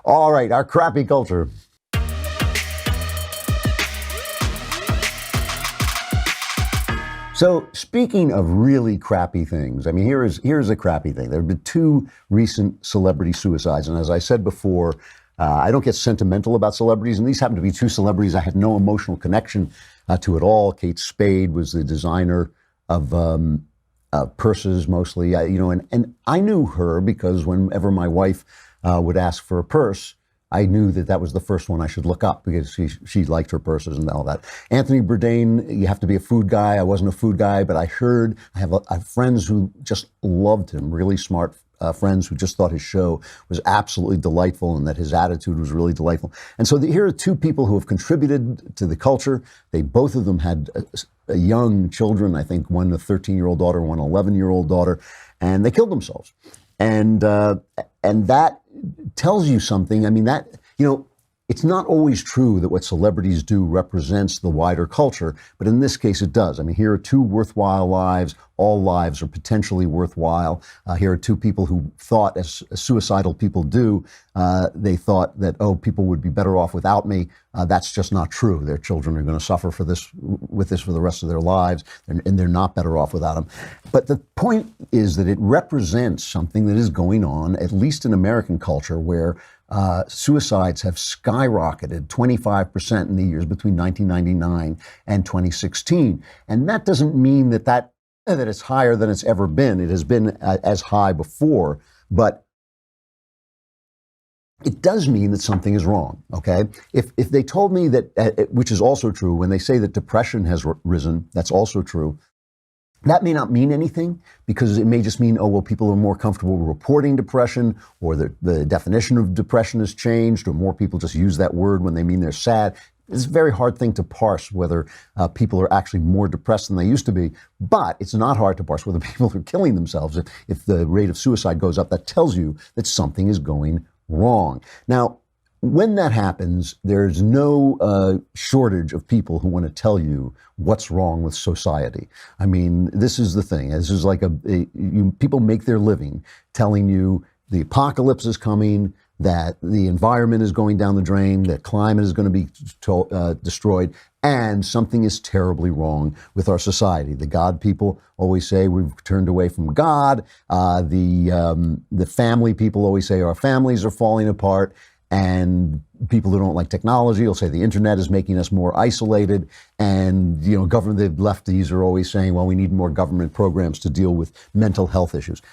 All right, our crappy culture. So speaking of really crappy things, I mean, here's a crappy thing. There have been two recent celebrity suicides. And as I said before, I don't get sentimental about celebrities. And these happen to be two celebrities I had no emotional connection to at all. Kate Spade was the designer of purses mostly, and I knew her because whenever my wife would ask for a purse, I knew that was the first one I should look up because she liked her purses and all that. Anthony Bourdain, you have to be a food guy. I wasn't a food guy, but I have friends who just loved him, really smart friends who just thought his show was absolutely delightful and that his attitude was really delightful. And so here are two people who have contributed to the culture. Both of them had young children, I think one a 13-year-old daughter, one 11-year-old daughter, and they killed themselves. And that tells you something. I mean, it's not always true that what celebrities do represents the wider culture, but in this case it does. I mean, here are two worthwhile lives. All lives are potentially worthwhile. Here are two people who thought, as suicidal people do, they thought that, people would be better off without me. That's just not true. Their children are going to suffer for this for the rest of their lives, and they're not better off without them. But the point is that it represents something that is going on, at least in American culture, where suicides have skyrocketed 25% in the years between 1999 and 2016. And that doesn't mean that it's higher than it's ever been. It has been as high before, but it does mean that something is wrong, okay? If they told me that, which is also true, when they say that depression has risen, that's also true. That may not mean anything because it may just mean, people are more comfortable reporting depression, or the definition of depression has changed, or more people just use that word when they mean they're sad. It's a very hard thing to parse whether people are actually more depressed than they used to be, but it's not hard to parse whether people are killing themselves. If the rate of suicide goes up, that tells you that something is going wrong. Now, when that happens, there's no shortage of people who want to tell you what's wrong with society. I mean, this is the thing. This is like people make their living telling you the apocalypse is coming, that the environment is going down the drain, that climate is going to be destroyed, and something is terribly wrong with our society. The God people always say we've turned away from God. The family people always say our families are falling apart. And people who don't like technology will say the internet is making us more isolated. And, the lefties are always saying, well, we need more government programs to deal with mental health issues.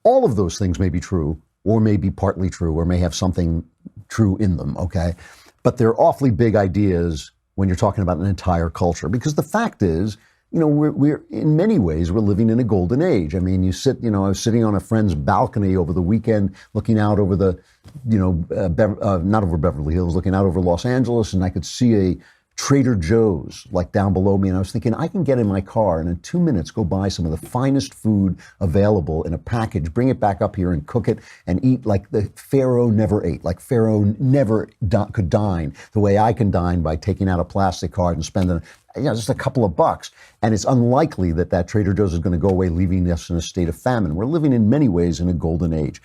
All of those things may be true, or may be partly true, or may have something true in them, okay? But they're awfully big ideas when you're talking about an entire culture. Because the fact is, we're in many ways, we're living in a golden age. I mean, I was sitting on a friend's balcony over the weekend, looking out over the, not over Beverly Hills, looking out over Los Angeles, and I could see a Trader Joe's like down below me. And I was thinking, I can get in my car and in 2 minutes go buy some of the finest food available in a package, bring it back up here and cook it and eat like the Pharaoh never ate, like Pharaoh never could dine the way I can dine by taking out a plastic card and spending just a couple of bucks. And it's unlikely that Trader Joe's is going to go away, leaving us in a state of famine. We're living in many ways in a golden age.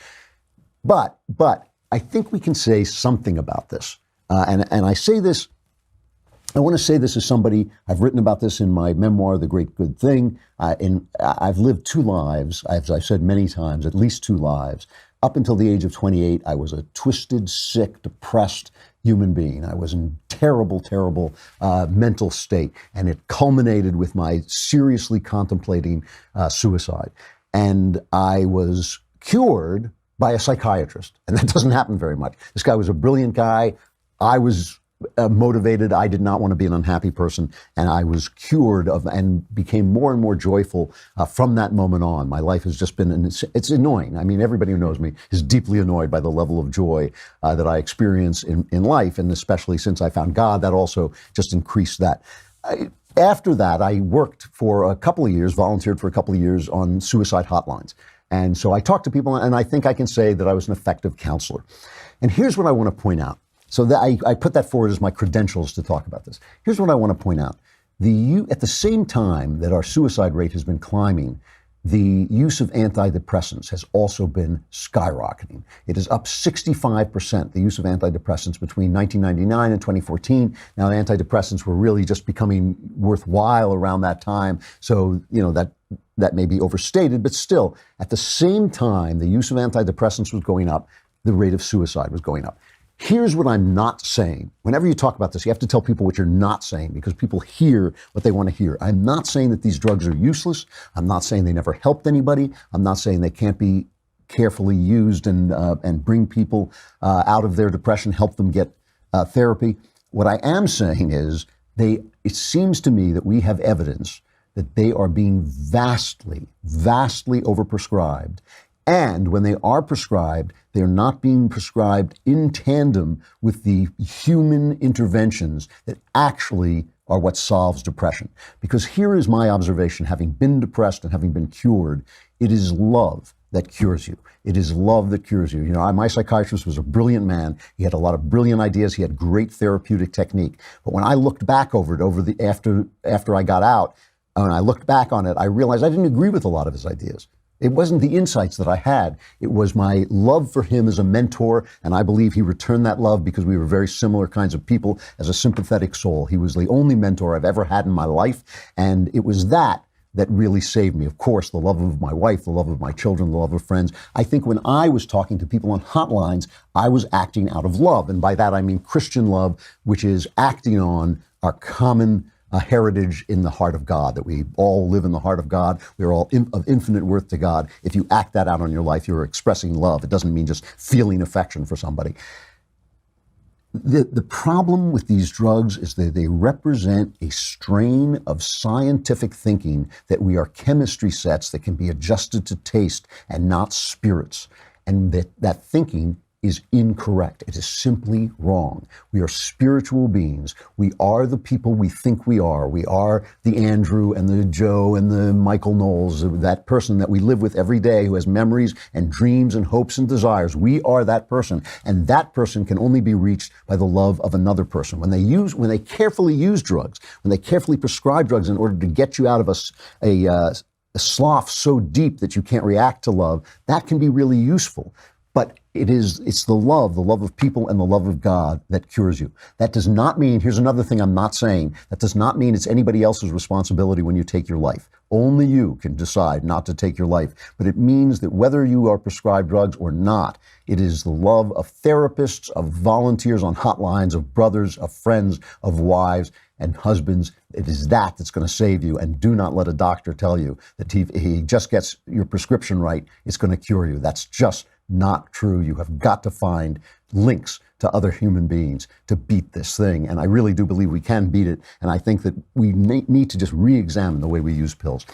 But I think we can say something about this. And I say this, I want to say this as somebody, I've written about this in my memoir, The Great Good Thing. I've lived two lives, as I've said many times, at least two lives. Up until the age of 28, I was a twisted, sick, depressed human being. I was in terrible, terrible mental state. And it culminated with my seriously contemplating suicide. And I was cured by a psychiatrist. And that doesn't happen very much. This guy was a brilliant guy. I was motivated. I did not want to be an unhappy person, and I was cured of and became more and more joyful from that moment on. My life has just been, it's annoying. I mean, everybody who knows me is deeply annoyed by the level of joy that I experience in life, and especially since I found God, that also just increased that. After that, I worked for a couple of years, volunteered for a couple of years on suicide hotlines. And so I talked to people, and I think I can say that I was an effective counselor. And here's what I want to point out. So I put that forward as my credentials to talk about this. Here's what I want to point out. At the same time that our suicide rate has been climbing, the use of antidepressants has also been skyrocketing. It is up 65%, the use of antidepressants between 1999 and 2014. Now, antidepressants were really just becoming worthwhile around that time. So, that may be overstated, but still, at the same time, the use of antidepressants was going up, the rate of suicide was going up. Here's what I'm not saying. Whenever you talk about this, you have to tell people what you're not saying because people hear what they want to hear. I'm not saying that these drugs are useless. I'm not saying they never helped anybody. I'm not saying they can't be carefully used and bring people out of their depression, help them get therapy. What I am saying is it seems to me that we have evidence that they are being vastly overprescribed. And when they are prescribed, they're not being prescribed in tandem with the human interventions that actually are what solves depression. Because here is my observation, having been depressed and having been cured, it is love that cures you. It is love that cures you. My psychiatrist was a brilliant man. He had a lot of brilliant ideas. He had great therapeutic technique. But when I looked back over it, after I got out, and I looked back on it, I realized I didn't agree with a lot of his ideas. It wasn't the insights that I had. It was my love for him as a mentor, and I believe he returned that love because we were very similar kinds of people as a sympathetic soul. He was the only mentor I've ever had in my life, and it was that really saved me. Of course, the love of my wife, the love of my children, the love of friends. I think when I was talking to people on hotlines, I was acting out of love, and by that I mean Christian love, which is acting on our common a heritage in the heart of God, that we all live in the heart of God. We're all of infinite worth to God. If you act that out on your life, you're expressing love. It doesn't mean just feeling affection for somebody. The problem with these drugs is that they represent a strain of scientific thinking that we are chemistry sets that can be adjusted to taste and not spirits. And that thinking is incorrect. It is simply wrong. We are spiritual beings. We are the people we think we are. We are the Andrew and the Joe and the Michael Knowles, that person that we live with every day who has memories and dreams and hopes and desires. We are that person. And that person can only be reached by the love of another person. When they carefully use drugs, when they carefully prescribe drugs in order to get you out of a slough so deep that you can't react to love, that can be really useful. But it's the love of people and the love of God that cures you. That does not mean, here's another thing I'm not saying, that does not mean it's anybody else's responsibility when you take your life. Only you can decide not to take your life. But it means that whether you are prescribed drugs or not, it is the love of therapists, of volunteers on hotlines, of brothers, of friends, of wives and husbands. It is that's going to save you. And do not let a doctor tell you that he just gets your prescription right, it's going to cure you. That's just not true. You have got to find links to other human beings to beat this thing. And I really do believe we can beat it. And I think that we need to just re-examine the way we use pills.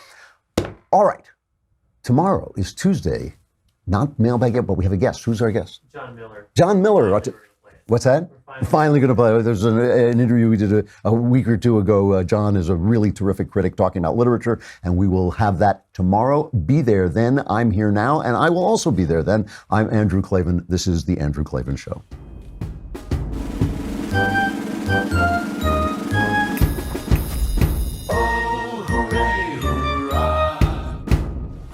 All right. Tomorrow is Tuesday. Not mailbag yet, but we have a guest. Who's our guest? John Miller. John Miller. What's that? We're finally going to play. There's an interview we did a week or two ago. John is a really terrific critic talking about literature, and we will have that tomorrow. Be there then. I'm here now, and I will also be there then. I'm Andrew Klavan. This is The Andrew Klavan Show.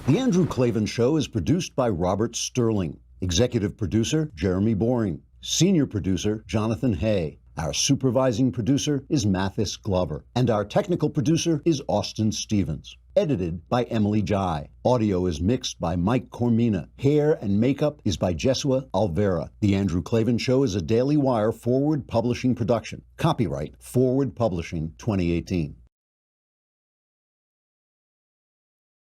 The Andrew Klavan Show is produced by Robert Sterling. Executive producer, Jeremy Boring. Senior producer, Jonathan Hay. Our supervising producer is Mathis Glover. And our technical producer is Austin Stevens. Edited by Emily Jai. Audio is mixed by Mike Cormina. Hair and makeup is by Jesua Alvera. The Andrew Klavan Show is a Daily Wire Forward Publishing production. Copyright Forward Publishing 2018.